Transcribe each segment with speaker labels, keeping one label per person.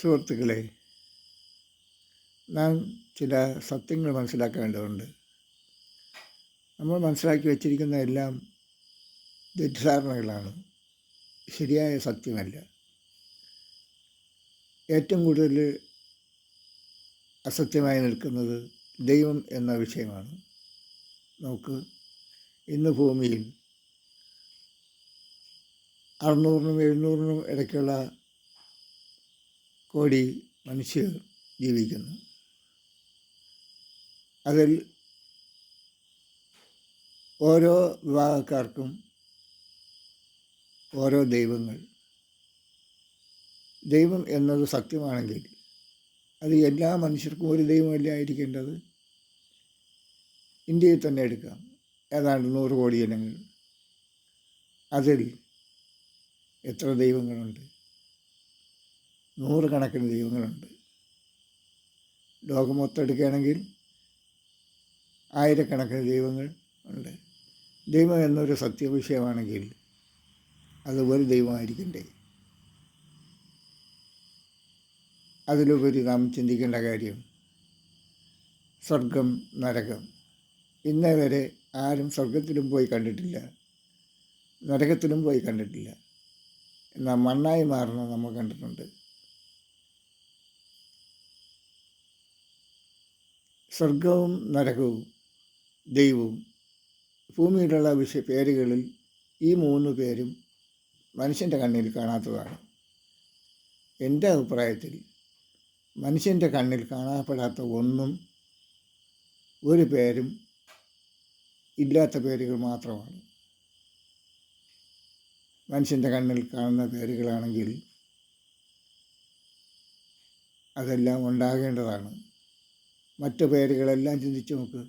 Speaker 1: സുഹൃത്തുക്കളെ, നാം ചില സത്യങ്ങൾ മനസ്സിലാക്കേണ്ടതുണ്ട്. നമ്മൾ മനസ്സിലാക്കി വച്ചിരിക്കുന്ന എല്ലാം തെറ്റിദ്ധാരണകളാണ്, ശരിയായ സത്യമല്ല. ഏറ്റവും കൂടുതൽ അസത്യമായി നിൽക്കുന്നത് ദൈവം എന്ന വിഷയമാണ്. നമുക്ക് ഇന്ന് ഭൂമിയിൽ 600-നും 700-നും ഇടയ്ക്കുള്ള കോടി മനുഷ്യർ ജീവിക്കുന്നു. അതിൽ ഓരോ വിഭാഗക്കാർക്കും ഓരോ ദൈവങ്ങൾ. ദൈവം എന്നത് സത്യമാണെങ്കിൽ അത് എല്ലാ മനുഷ്യർക്കും ഒരു ദൈവമല്ല ആയിരിക്കേണ്ടത്. ഇന്ത്യയിൽ തന്നെ എടുക്കാം, ഏതാണ്ട് 100 കോടി ജനങ്ങൾ. അതിൽ എത്ര ദൈവങ്ങളുണ്ട്? 100 കണക്കിന് ദൈവങ്ങളുണ്ട്. ലോകം മൊത്തം എടുക്കുകയാണെങ്കിൽ ആയിരക്കണക്കിന് ദൈവങ്ങൾ ഉണ്ട്. ദൈവം എന്നൊരു സത്യവിഷയമാണെങ്കിൽ അത് ഒരു ദൈവമായിരിക്കണ്ടേ? അതിലുപരി നാം ചിന്തിക്കേണ്ട കാര്യം സ്വർഗം, നരകം. ഇന്നേ വരെ ആരും സ്വർഗത്തിലും പോയി കണ്ടിട്ടില്ല, നരകത്തിലും പോയി കണ്ടിട്ടില്ല. എന്നാൽ മണ്ണായി മാറുന്നത് നമ്മൾ കണ്ടിട്ടുണ്ട്. സ്വർഗവും നരകവും ദൈവവും ഭൂമിയിലുള്ള പേരുകളിൽ ഈ 3 പേരും മനുഷ്യൻ്റെ കണ്ണിൽ കാണാത്തതാണ്. എൻ്റെ അഭിപ്രായത്തിൽ മനുഷ്യൻ്റെ കണ്ണിൽ കാണപ്പെടാത്ത ഒന്നും ഒരു പേരും ഇല്ലാത്ത പേരുകൾ മാത്രമാണ്. മനുഷ്യൻ്റെ കണ്ണിൽ കാണുന്ന പേരുകളാണെങ്കിൽ അതെല്ലാം ഉണ്ടാകേണ്ടതാണ്. മറ്റു പേരുകളെല്ലാം ചിന്തിച്ചു നോക്ക്.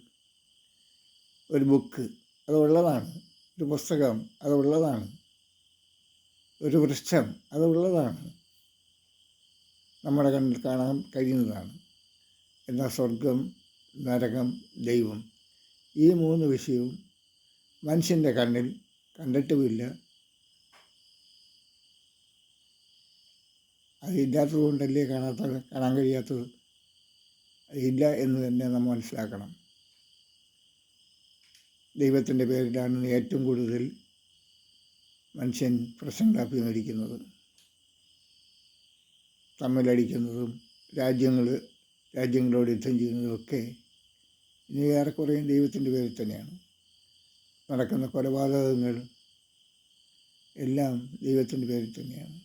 Speaker 1: ഒരു ബുക്ക് അതുള്ളതാണ്, ഒരു പുസ്തകം അതുള്ളതാണ്, ഒരു വൃക്ഷം അതുള്ളതാണ്, നമ്മുടെ കണ്ണിൽ കാണാൻ കഴിയുന്നതാണ്. എന്നാൽ സ്വർഗം, നരകം, ദൈവം ഈ 3 വിഷയവും മനുഷ്യൻ്റെ കണ്ണിൽ കണ്ടിട്ടുമില്ല. അതില്ലാത്തത് കൊണ്ടല്ലേ കാണാൻ കഴിയാത്തത്. അതില്ല എന്ന് തന്നെ നമ്മൾ മനസ്സിലാക്കണം. ദൈവത്തിൻ്റെ പേരിലാണ് ഏറ്റവും കൂടുതൽ മനുഷ്യൻ പ്രശ്നങ്ങൾ അഭിമുഖീകരിക്കുന്നത്. തമ്മിലടിക്കുന്നതും രാജ്യങ്ങളോട് യുദ്ധം ചെയ്യുന്നതും ഒക്കെ ഇനി ഏറെക്കുറയും ദൈവത്തിൻ്റെ പേരിൽ തന്നെയാണ്. നടക്കുന്ന കൊലപാതകങ്ങൾ എല്ലാം ദൈവത്തിൻ്റെ പേരിൽ തന്നെയാണ്.